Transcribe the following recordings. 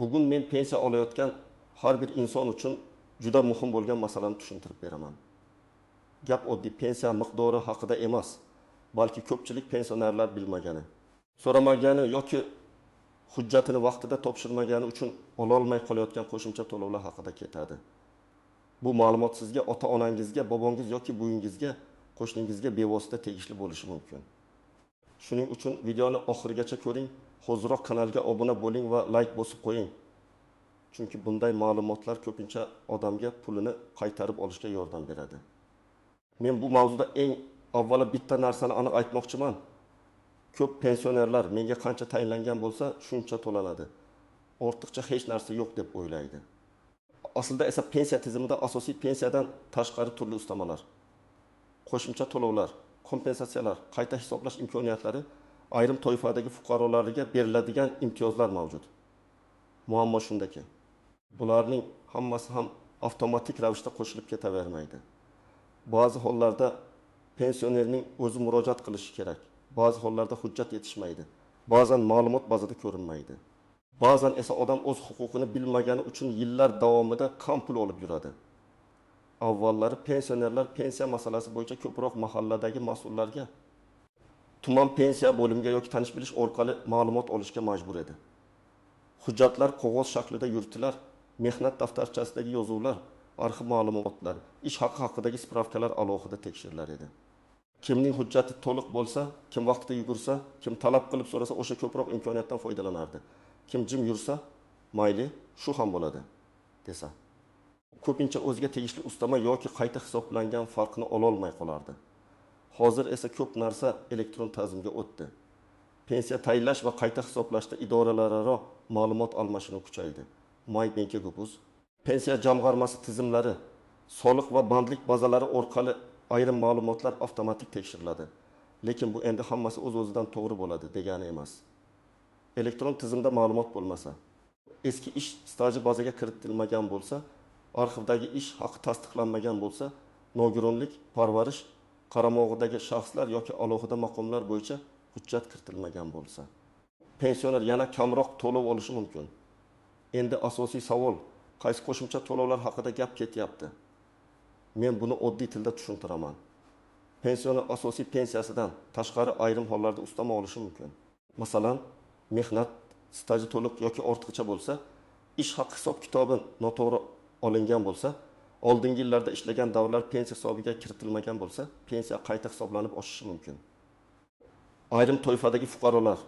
Bugun men pensiya olayotgan har bir inson uchun juda muhim bo'lgan masalani tushuntirib beraman. Gap oddiy pensiya miqdori haqida emas, balki ko'pchilik pensionerlar bilmagani, so'ramagani yoki hujjatini vaqtida topshirmagani uchun ola olmay qolayotgan qo'shimcha to'lovlar haqida ketadi. Bu ma'lumot sizga, ota-onangizga, bobongiz yoki buvingizga, qo'shningizga bevosita tegishli bo'lishi mumkin. Shuning uchun videoni oxirigacha ko'ring, hoziroq kanalga obuna bo'ling va like bosib qo'ying. Chunki bunday ma'lumotlar ko'pincha odamga pulini qaytarib olishga yordam beradi. Men bu mavzuda eng avvalo bitta narsani aniq aytmoqchiman. Ko'p pensionerlar menga qancha tayinlangan bo'lsa, shuncha to'lanadi. Ortiqcha hech narsa yo'q deb o'ylaydi. Aslida esa pensiya tizimida asosiy pensiyadan tashqari turli ustamalar, qo'shimcha to'lovlar, kompensatsiyalar, qayta hisoblash imkoniyatlari ayrim toifadagi fuqarolarga beriladigan imtiyozlar mavjud. Muammo shundaki, bularning hammasi ham avtomatik ravishda qo'shilib ketavermaydi. Ba'zi hollarda pensionerning o'zi murojaat qilishi kerak. Ba'zi hollarda hujjat yetishmaydi. Ba'zan ma'lumot bazada ko'rinmaydi. Ba'zan esa odam o'z huquqini bilmagani uchun yillar davomida kam pul olib yuradi. Avvallari pensionerlar pensiya masalasi bo'yicha ko'proq mahalladagi mas'ullarga, tuman pensiya bo'limiga yoki tanish bilish orqali ma'lumot olishga majbur edi. Hujjatlar qog'oz shaklida yuritilar, mehnat daftarchasidagi yozuvlar, arxiv ma'lumotlar, ish haqi haqidagi spravkalar alohida tekshirilar edi. Kimning hujjati to'liq bo'lsa, kim vaqtida yugursa, kim talab qilib so'rasa, o'sha ko'proq imkoniyatdan foydalanardi. Kim jim yursa, mayli, shu ham bo'ladi, desa. Ko'pincha o'ziga tegishli ustama yoki qayta hisoblangan farqini ola olmay qolardi. Hozir esa ko'p narsa elektron tizimga o'tdi. Pensiya tayinlash va qayta hisoblashda idoralararo ma'lumot almashinuv kuchaydi. Maybenki Gubuz, pensiya jamg'armasi tizimlari, soliq va bandlik bazalari orqali ayrim ma'lumotlar avtomatik tekshiriladi. Lekin bu endi hammasi o'z-o'zidan to'g'ri bo'ladi degani emas. Elektron tizimda ma'lumot bo'lmasa, eski ish staji bazaga kiritilmagan bo'lsa, arxivdagi ish haqi tasdiqlanmagan bo'lsa, nogironlik, parvarish qaramog'idagi shaxslar yoki alohida maqomlar bo'yicha hujjat kiritilmagan bo'lsa, pensioner yana kamroq to'lov olishi mumkin. Endi asosiy savol, qaysi qo'shimcha to'lovlar haqida gap ketyapti? Men buni oddiy tilda tushuntiraman. Pensioner asosiy pensiyasidan tashqari ayrim hollarda ustama olishi mumkin. Masalan, mehnat staji to'liq yoki ortiqcha bo'lsa, ish haqi hisob-kitobi noto'g'ri olingan bo'lsa, oldingi yillarda ishlagan davrlar pensiya hisobiga kiritilmagan bo'lsa, pensiya qayta hisoblanib oshishi mumkin. Ayrim toifadagi fuqarolar,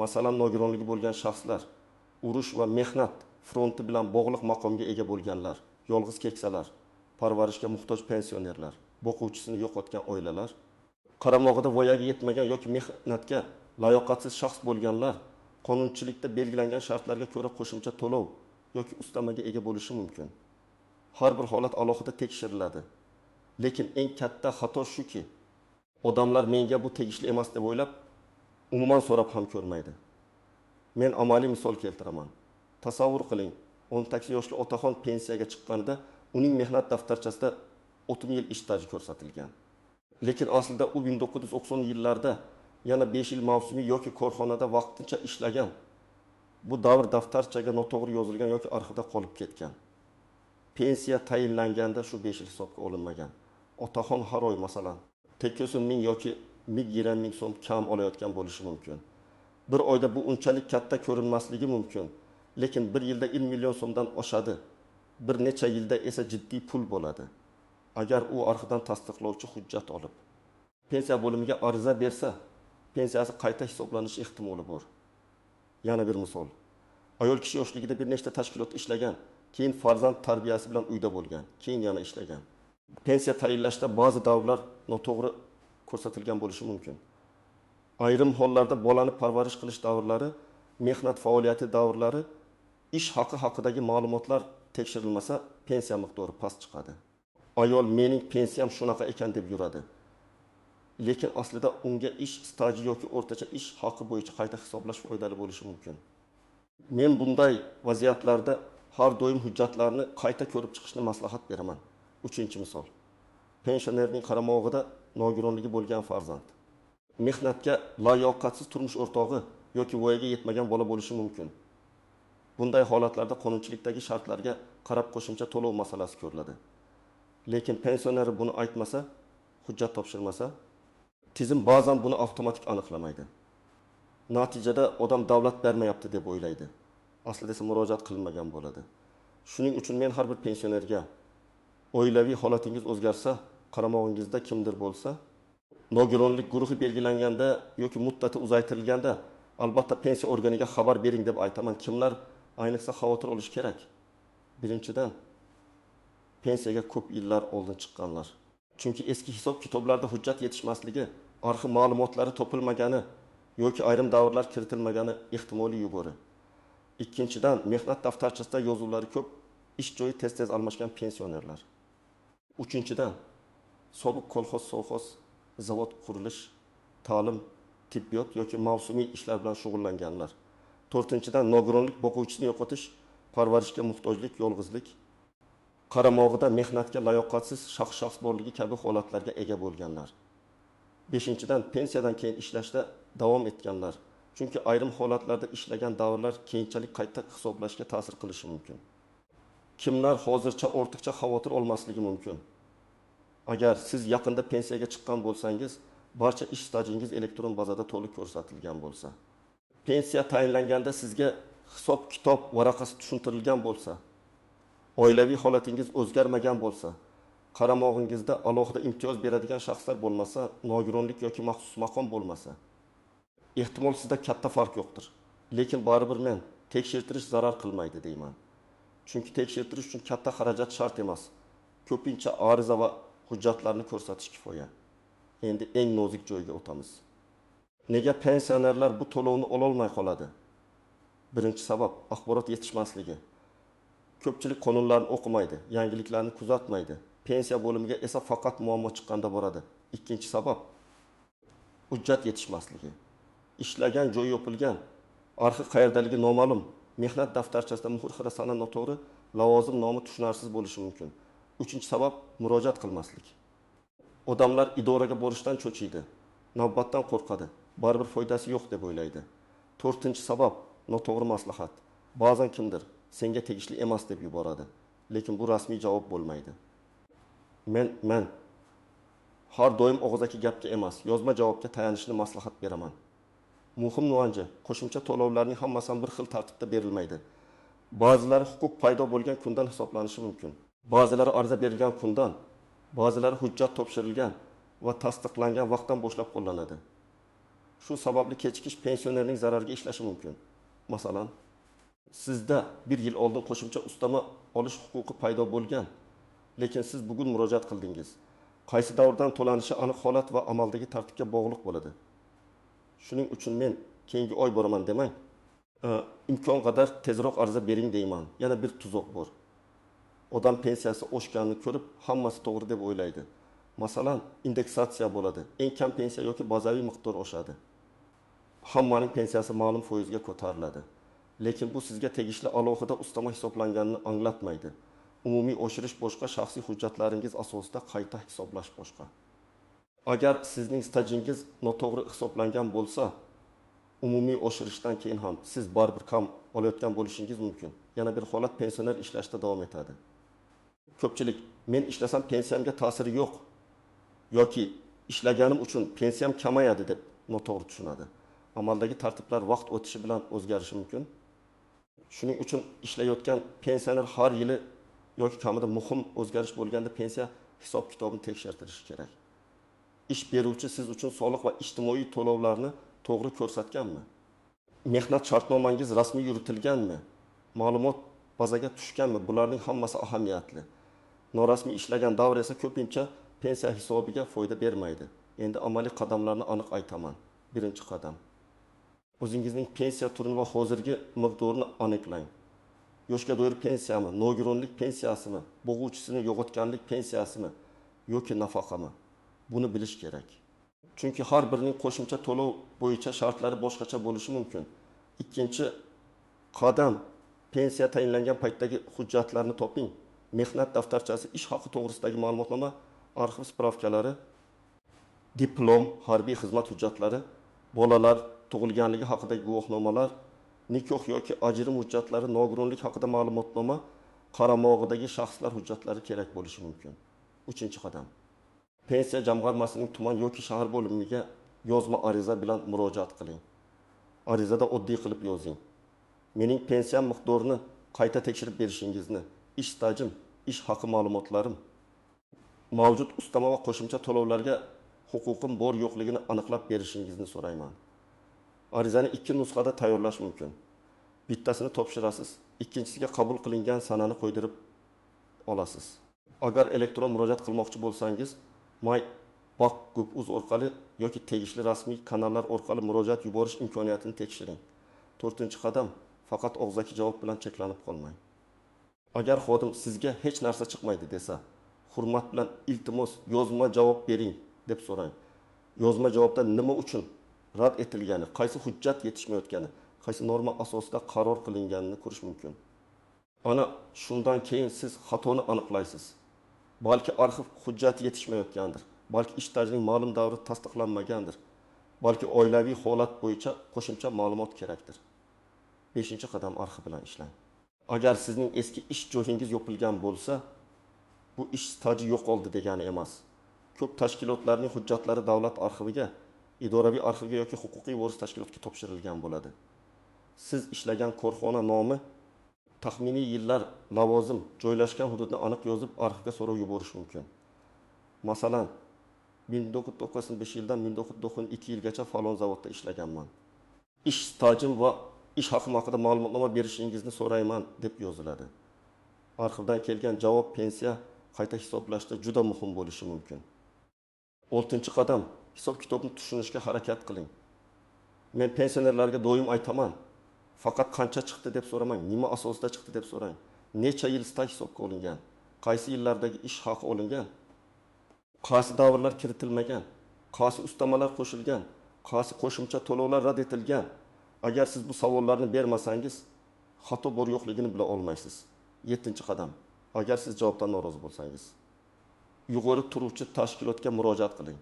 masalan, nogironligi bo'lgan shaxslar, urush va mehnat fronti bilan bog'liq maqomga ega bo'lganlar, yolg'iz keksalar, parvarishga muhtoj pensionerlar, boquvchisini yo'qotgan oilalar, qaramog'ida voyaga yetmagan yoki mehnatga layoqatsiz shaxs bo'lganlar, qonunchilikda belgilangan shartlarga ko'ra qo'shimcha to'lov yoki ustamaga ega bo'lishi mumkin. Har bir holat alohida tekshiriladi. Lekin eng katta xato shuki, odamlar menga bu tegishli emas deb o'ylab, umuman so'rab ham ko'rmaydi. Men amaliy misol keltiraman. Tasavvur qiling, 18 yoshli otaxon pensiyaga chiqqanida uning mehnat daftarchasida 30 yil ish staji ko'rsatilgan. Lekin aslida u 1990 yillarda yana 5 yil mavsumiy yoki korxonada vaqtincha ishlagan. Bu davr daftarchaga noto'g'ri yozilgan yoki arxivda qolib ketgan. Pensiya tayinlanganda shu 5 yil hisobga olinmagan. Otaxon har oy masalan 800 yoki 120 so'm kam olayotgan bo'lishi mumkin. Bir oyda bu unchalik katta ko'rinmasligi mumkin, lekin bir yilda 1 million so'mdan oshadi. Bir necha yilda esa jiddiy pul bo'ladi. Agar u arxivdan tasdiqlovchi hujjat olib, pensiya bo'limiga ariza bersa, pensiyasi qayta hisoblanishi ehtimoli bor. Yana bir misol. Ayol kishi yoshligida bir nechta tashkilotda ishlagan, keyin farzand tarbiyasi bilan uyda bo'lgan, keyin yana ishlagan. Pensiya tayinlashda ba'zi davrlar noto'g'ri ko'rsatilgan bo'lishi mumkin. Ayrim hollarda bolani parvarish qilish davrlari, mehnat faoliyati davrlari, ish haqi haqidagi ma'lumotlar tekshirilmasa, pensiya miqdori past chiqadi. Ayol mening pensiyam shunaqa ekan deb yuradi. Lekin aslida unga ish staji yoki o'rtacha ish haqi bo'yicha qayta hisoblash foydali bo'lishi mumkin. Men bunday vaziyatlarda har doim hujjatlarni qayta ko'rib chiqishni maslahat beraman. 3-misol. Pensionerning qaramog'ida nogironligi bo'lgan farzand. Mehnatga layoqatsiz turmush o'rtog'i yoki voyaga yetmagan bola bo'lishi mumkin. Bunday holatlarda qonunchilikdagi shartlarga qarab qo'shimcha to'lov masalasi ko'riladi. Lekin pensioner buni aytmasa, hujjat topshirmasa, tizim ba'zan buni avtomatik aniqlamaydi. Natijada odam davlat bermayapti deb o'ylaydi. Aslida esa murojaat qilinmagan bo'ladi. Shuning uchun men har bir pensionerga oilaviy holatingiz o'zgarsa, qaramog'ingizda kimdir bo'lsa, nogironlik guruhi belgilanganda yoki muddati uzaytirilganda albatta pensiya organiga xabar bering deb aytaman. Kimlar ayniqsa xavotir olish kerak? Birinchidan, pensiyaga ko'p yillar oldin chiqqanlar. Chunki eski hisob kitoblarda hujjat yetishmasligi, arxiv ma'lumotlari topilmagani yoki ayrim davrlar kiritilmagani ehtimoli yuqori. Ikkinchidan, mehnat daftarchasida yozuvlari ko'p, ish joyi tez-tez almashgan pensionerlar. Uchinchidan, sobiq kolxoz, sovxoz, zavod qurilish, ta'lim, tibbiyot yoki mavsumiy ishlar bilan shug'ullanganlar. To'rtinchidan, nogironlik boquvchisini yo'qotish, parvarishga muhtojlik, yolg'izlik, qaramog'ida mehnatga layoqatsiz shaxs borligi kabi holatlarga ega bo'lganlar. Beshinchidan, pensiyadan keyin ishlashda davom etganlar. Chunki ayrim holatlarda ishlagan davrlar keyinchalik qayta hisoblashga ta'sir qilishi mumkin. Kimlar hozircha ortiqcha xavotir olmasligi mumkin? Agar siz yaqinda pensiyaga chiqqan bo'lsangiz, barcha ish stajingiz elektron bazada to'liq ko'rsatilgan bo'lsa, pensiya tayinlanganda sizga hisob kitob varaqasi tushuntirilgan bo'lsa, oilaviy holatingiz o'zgarmagan bo'lsa, qaramog'ingizda alohida imtiyoz beradigan shaxslar bo'lmasa, nogironlik yoki maxsus maqom bo'lmasa, ehtimol sizda katta farq yo'qdir. Lekin baribir men tekshirtirish zarar qilmaydi deyman. Chunki tekshirtirish uchun katta xarajat shart emas. Ko'pincha ariza va hujjatlarni ko'rsatish kifoya. Endi eng nozik joyga o'tamiz. Nega pensionerlar bu to'lovni ololmay qoladi? Birinchi sabab axborot yetishmasligi. Ko'pchilik qonunlarni o'qimaydi, yangiliklarni kuzatmaydi. Pensiya bo'limiga esa faqat muammo chiqqanda boradi. Ikkinchi sabab hujjat yetishmasligi. Ishlagan joyi yopilgan, arxiv qayerdaligi noma'lum, mehnat daftarchasida muhr sana noto'g'ri, lavozim nomi tushunarsiz bo'lishi mumkin. Uchinchi sabab murojaat qilmaslik. Odamlar idoraga borishdan cho'chiydi, navbatdan qo'rqadi, baribir foydasi yo'q deb o'ylaydi. To'rtinchi sabab noto'g'ri maslahat. Ba'zan kimdir senga tegishli emas deb yuboradi, lekin bu rasmiy javob bo'lmaydi. Men har doim og'zaki gapga emas, yozma javobga tayanishni maslahat beraman. Muhim nuansa, qo'shimcha to'lovlarning hammasi bir xil tartibda berilmaydi. Ba'zilari huquq paydo bo'lgan kundan hisoblanishi mumkin. Ba'zilari ariza berilgan kundan, ba'zilari hujjat topshirilgan va tasdiqlangan vaqtdan boshlab qo'llanadi. Shu sababli kechikish pensionerning zarariga ishlashi mumkin. Masalan, sizda 1 yil oldin qo'shimcha ustama olish huquqi paydo bo'lgan, lekin siz bugun murojaat qildingiz. Qaysi davrdan to'lanishi aniq holat va amaldagi tartibga bog'liq bo'ladi. Shuning uchun men keyingi oy boraman demang, imkon qadar tezroq ariza bering deyman. Yana bir tuzoq bor. Odam pensiyasi oshganini ko'rib, hammasi to'g'ri deb o'ylaydi. Masalan, indeksatsiya bo'ladi. Eng kam pensiya yoki bazaviy miqdor oshadi. Hammaning pensiyasi ma'lum foizga ko'tariladi. Lekin bu sizga tegishli alohida ustama hisoblanganini anglatmaydi. Umumiy oshirish boshqa, shaxsiy hujjatlaringiz asosida qayta hisoblash boshqa. Agar sizning stajingiz noto'g'ri hisoblangan bo'lsa, umumiy oshirishdan keyin ham siz baribir kam olayotgan bo'lishingiz mumkin. Yana bir holat, pensioner ishlashda davom etadi. Ko'pchilik men ishlasam pensiyamga ta'siri yo'q yoki ishlaganim uchun pensiyam kamayadi deb noto'g'ri tushunadi. Amaldagi tartiblar vaqt o'tishi bilan o'zgarishi mumkin. Shuning uchun ishlayotgan pensioner har yili yoki kamida muhim o'zgarish bo'lganda pensiya hisob kitobini tekshirtirishi kerak. Ish beruvchi siz uchun soliq va ijtimoiy to'lovlarni to'g'ri ko'rsatganmi? Mehnat shartnomangiz rasmiy yuritilganmi? Ma'lumot bazaga tushganmi? Bularning hammasi ahamiyatli. Norasmiy ishlagan davr esa ko'pincha pensiya hisobiga foyda bermaydi. Endi amaliy qadamlarni aniq aytaman. Birinchi qadam. O'zingizning pensiya turini va hozirgi miqdorini aniqlang. Yoshga do'yir pensiyami, nogironlik pensiyasimi, bo'g'uvchisini yo'qotganlik pensiyasimi yoki nafaqami? Buni bilish kerak. Chunki har birining qo'shimcha to'lov bo'yicha shartlari boshqacha bo'lishi mumkin. Ikkinchi qadam, pensiya tayinlangan paytdagi hujjatlarni toping. Mehnat daftarchasi, ish haqi to'g'risidagi ma'lumotnoma, arxiv spravkalari, diplom, harbiy xizmat hujjatlari, bolalar tug'ilganligi haqidagi guvohnomalar, nikoh yoki ajrim hujjatlari, nogironlik haqida ma'lumotnoma, qaramog'idagi shaxslar hujjatlari kerak bo'lishi mumkin. 3-qadam. Pensiya jamg'armasining tuman yoki shahar bo'limiga yozma ariza bilan murojaat qiling. Arizada oddiy qilib yozing. Mening pensiyam miqdorini qayta tekshirib berishingizni, ish stajim, ish haqi ma'lumotlarim, mavjud ustama va qo'shimcha to'lovlarga huquqim bor yo'qligini aniqlab berishingizni so'rayman. Arizani 2 nusxada tayyorlash mumkin. Bittasini topshirasiz, ikkinchisiga qabul qilingan sanani qo'ydirib olasiz. Agar elektron murojaat qilmoqchi bo'lsangiz, My.Back.uz orqali yoki tegishli rasmiy kanallar orqali murojaat yuborish imkoniyatini tekshiring. 4-qadam, faqat og'zaki javob bilan cheklanib qolmang. Agar xodim sizga hech narsa chiqmaydi desa, hurmat bilan iltimos yozma javob bering deb so'rang. Yozma javobda nima uchun rad etilgani, qaysi hujjat yetishmayotgani, qaysi norma asosida qaror qilinganini ko'rish mumkin. Ana shundan keyin siz xatoni aniqlaysiz. Balki arxiv hujjati yetishmayotgandir. Balki ish stajining ma'lum davri tasdiqlanmagandir. Balki oilaviy holat bo'yicha qo'shimcha ma'lumot kerakdir. 5-qadam, arxiv bilan ishlang. Agar sizning eski ish joyingiz yopilgan bo'lsa, bu ish staji yo'qoldi degani emas. Ko'p tashkilotlarning hujjatlari davlat arxiviga, idoraviy arxivga yoki huquqiy voris tashkilotga topshirilgan bo'ladi. Siz ishlagan korxona nomi, taxminiy yillar, lavozim, joylashgan hududni aniq yozib arxivga so'rov yuborish mumkin. Masalan, 1995 yildan 1992 yilgacha falon zavodda ishlaganman. Ish stajim va ish haqim haqida ma'lumotnoma berishingizni so'rayman deb yoziladi. Arxivdan kelgan javob pensiya qayta hisoblashda juda muhim bo'lishi mumkin. 6-qadam, hisob kitobni tushunishga harakat qiling. Men pensionerlarga doim aytaman, faqat qancha chiqdi deb so'ramang, nima asosida chiqdi deb so'rang. Necha yil staj hisobga olingan, qaysi yillardagi ish haqi olingan, qaysi davrlar kiritilmagan, qaysi ustamalar qo'shilgan, qaysi qo'shimcha to'lovlar rad etilgan. Agar siz bu savollarni bermasangiz, xato bor yo'qligini bila olmaysiz. 7-qadam, agar siz javobdan norozi bo'lsangiz, yuqori turuvchi tashkilotga murojaat qiling.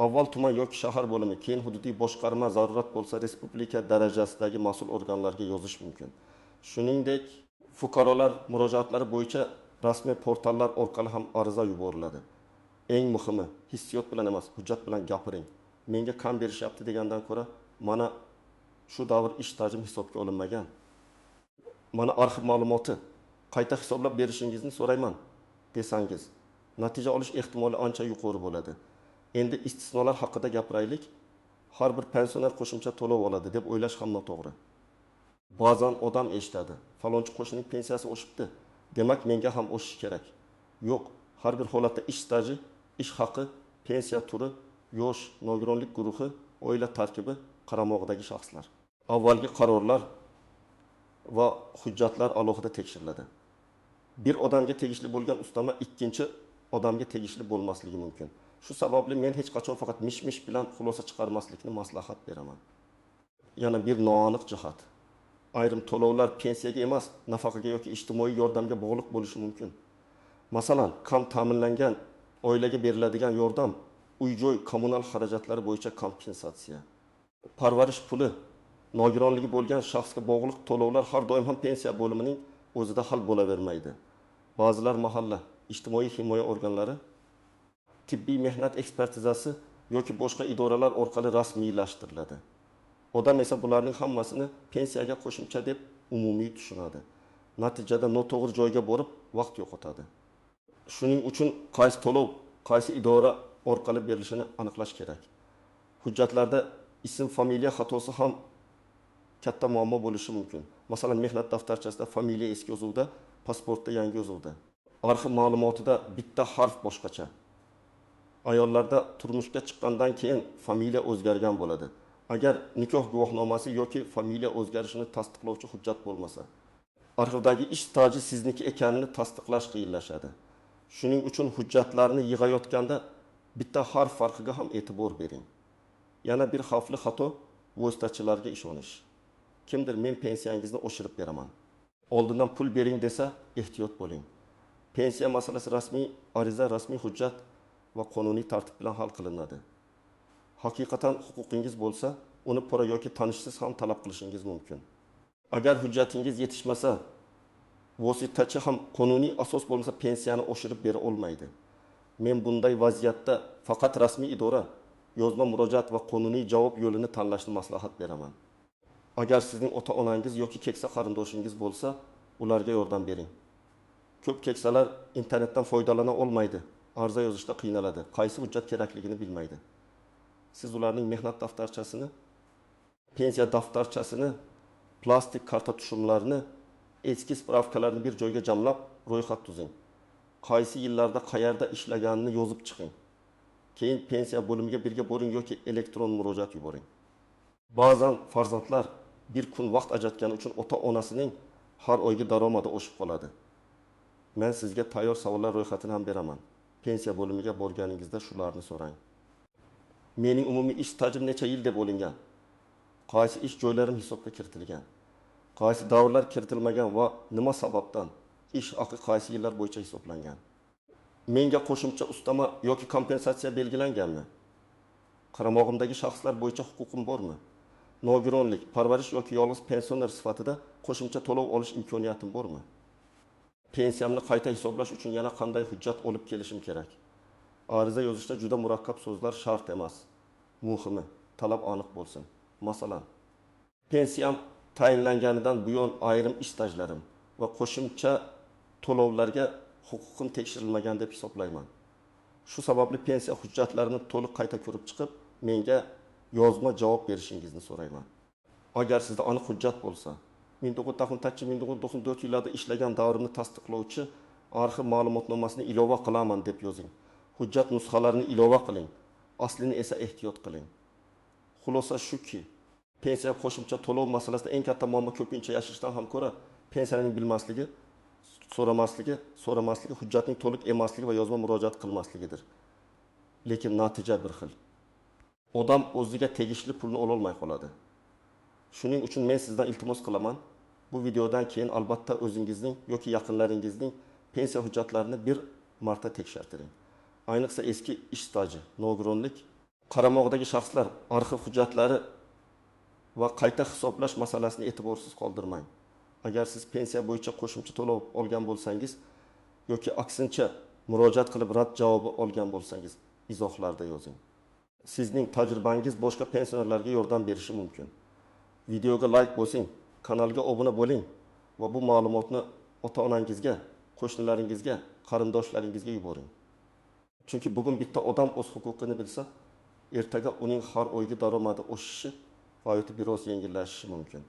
Avval tuman yoki shahar bo'limi, keyin hududiy boshqarma, zarurat bo'lsa respublika darajasidagi mas'ul organlarga yozish mumkin. Shuningdek, fuqarolar murojaatlari bo'yicha rasmiy portallar orqali ham ariza yuboriladi. Eng muhimi, hissiyot bilan emas, hujjat bilan gapiring. Menga kam berishyapti degandan ko'ra, mana shu davr ish stajim hisobga olinmagan. Mana arxiv ma'lumoti, qayta hisoblab berishingizni so'rayman desangiz, natija olish ehtimoli ancha yuqori bo'ladi. Endi istisnolar haqida gapiraylik. Har bir pensioner qo'shimcha to'lov oladi deb o'ylash ham noto'g'ri. Ba'zan odam eshitadi, falonchi qo'shnining pensiyasi oshibdi, demak menga ham oshishi kerak. Yo'q, har bir holatda ish staji, ish haqi, pensiya turi, yosh, nogironlik guruhi, oila tarkibi, qaramog'idagi shaxslar. Avvalgi qarorlar va hujjatlar alohida tekshiriladi. Bir odamga tegishli bo'lgan ustama ikkinchi odamga tegishli bo'lmasligi mumkin. Shu sababli men hech qachon faqat mish-mish bilan xulosa chiqarmaslikni maslahat beraman. Yana bir noaniq jihat. Ayrim to'lovlar pensiyaga emas, nafaqaga yoki ijtimoiy yordamga bog'liq bo'lishi mumkin. Masalan, kam ta'minlangan oilaga beriladigan yordam, uy-joy, kommunal xarajatlari bo'yicha kompensatsiya. Parvarish puli, nogironligi bo'lgan shaxsga bog'liq to'lovlar har doim ham pensiya bo'limining o'zida hal bo'lavermaydi. Ba'zilar mahalla, ijtimoiy himoya organlari, tibbiy mehnat ekspertizasi yoki boshqa idoralar orqali rasmiylashtiriladi. Odam esa bularning hammasini pensiyaga qo'shimcha deb umumiy tushunadi. Natijada noto'g'ri joyga borib, vaqt yo'qotadi. Shuning uchun qaysi to'lov, qaysi idora orqali berilishini aniqlash kerak. Hujjatlarda ism, familiya xatosi ham katta muammo bo'lishi mumkin. Masalan, mehnat daftarchasida familiya eski yozuvda, pasportda yangi yozuvda. Arxiv ma'lumotida bitta harf boshqacha. Ayollarda turmushga chiqqandan keyin familiya o'zgargan bo'ladi. Agar nikoh guvohnomasi yoki familiya o'zgarishini tasdiqlovchi hujjat bo'lmasa, arxivdagi ish staji sizniki ekanini tasdiqlash qiyinlashadi. Shuning uchun hujjatlarni yig'ayotganda bitta harf farqiga ham e'tibor bering. Yana bir xavfli xato vositachilarga ishonish. Kimdir men pensiyangizni oshirib beraman, oldindan pul bering desa, ehtiyot bo'ling. Pensiya masalasi rasmiy ariza, rasmiy hujjat va qonuniy tartib bilan hal qilinadi. Haqiqatan huquqingiz bo'lsa, uni pora yoki tanishsiz ham talab qilishingiz mumkin. Agar hujjatingiz yetishmasa, vositachi ham qonuniy asos bo'lmasa pensiyani oshirib bera olmaydi. Men bunday vaziyatda faqat rasmiy idora, yozma murojaat va qonuniy javob yo'lini tanlashni maslahat beraman. Agar sizning ota-onangiz yoki keksa qarindoshingiz bo'lsa, ularga yordam bering. Ko'p keksalar internetdan foydalana olmaydi, arza yozishda qiynaladi, qaysi hujjat kerakligini bilmaydi. Siz ularning mehnat daftarchasini, pensiya daftarchasini, plastik karta tushumlarini, eski spravkalarni bir joyga jamlab ro'yxat tuzing. Qaysi yillarda qayerda ishlaganini yozib chiqing. Keyin pensiya bo'limiga birga boring yoki elektron murojaat yuboring. Ba'zan farzandlar bir kun vaqt ajratgani uchun ota-onasining har oygi daromadi oshib qoladi. Men sizga tayyor savollar ro'yxatini ham beraman. Pensiya bo'limiga borganingizda shularni so'rang. Mening umumiy ish tajribam necha yil deb olingan? Qaysi ish joylarim hisobga kiritilgan? Qaysi davrlar kiritilmagan va nima sababdan? Ish haqi qaysi yillar bo'yicha hisoblangan? Menga qo'shimcha ustama yoki kompensatsiya belgilanganmi? Qaramog'imdagi shaxslar bo'yicha huquqim bormi? Nogironlik, parvarish yoki yolg'iz pensioner sifatida qo'shimcha to'lov olish imkoniyatim bormi? Pensiyamni qayta hisoblash uchun yana qanday hujjat olib kelishim kerak? Ariza yozishda juda murakkab so'zlar shart emas. Muhimi, talab aniq bo'lsin. Masalan, pensiyam tayinlanganidan buyon ayrim ish stajlarim va qo'shimcha to'lovlarga huquqim tekshirilmagan deb hisoblayman. Shu sababli pensiya hujjatlarini to'liq qayta ko'rib chiqib, menga yozma javob berishingizni so'rayman. Agar sizda aniq hujjat bo'lsa, 1994 yillarda ishlagan davrimni tasdiqlovchi arxiv ma'lumotnomasini ilova qilaman deb yozing. Hujjat nusxalarini ilova qiling, aslini esa ehtiyot qiling. Xulosa shuki, pensiya qo'shimcha to'lov masalasida eng katta muammo ko'pincha yashirishdan ham ko'ra pensiyaning bilmasligi, so'ramasligi, hujjatning to'liq emasligi va yozma murojaat qilmasligidir. Lekin natija bir xil. Odam o'ziga tegishli pulni ola olmay qoladi. Shuning uchun men sizdan iltimos qilaman, bu videodan keyin albatta o'zingizning yoki yaqinlaringizning pensiya hujjatlarini bir marta tekshirtiring. Ayniqsa eski ish staji, nogironlik, qaramog'idagi shaxslar arxiv hujjatlari va qayta hisoblash masalasini e'tiborsiz qoldirmang. Agar siz pensiya bo'yicha qo'shimcha to'lov olgan bo'lsangiz yoki aksincha murojaat qilib rad javobi olgan bo'lsangiz, izohlarda yozing. Sizning tajribangiz boshqa pensionerlarga yordam berishi mumkin. Videoga like bosing, kanalga obuna bo'ling va bu ma'lumotni ota-onangizga, qo'shnilaringizga, qarindoshlaringizga yuboring. Chunki bugun bitta odam o'z huquqini bilsa, ertaga uning har oygi daromadi oshishi, hayoti biroz yengillashishi mumkin.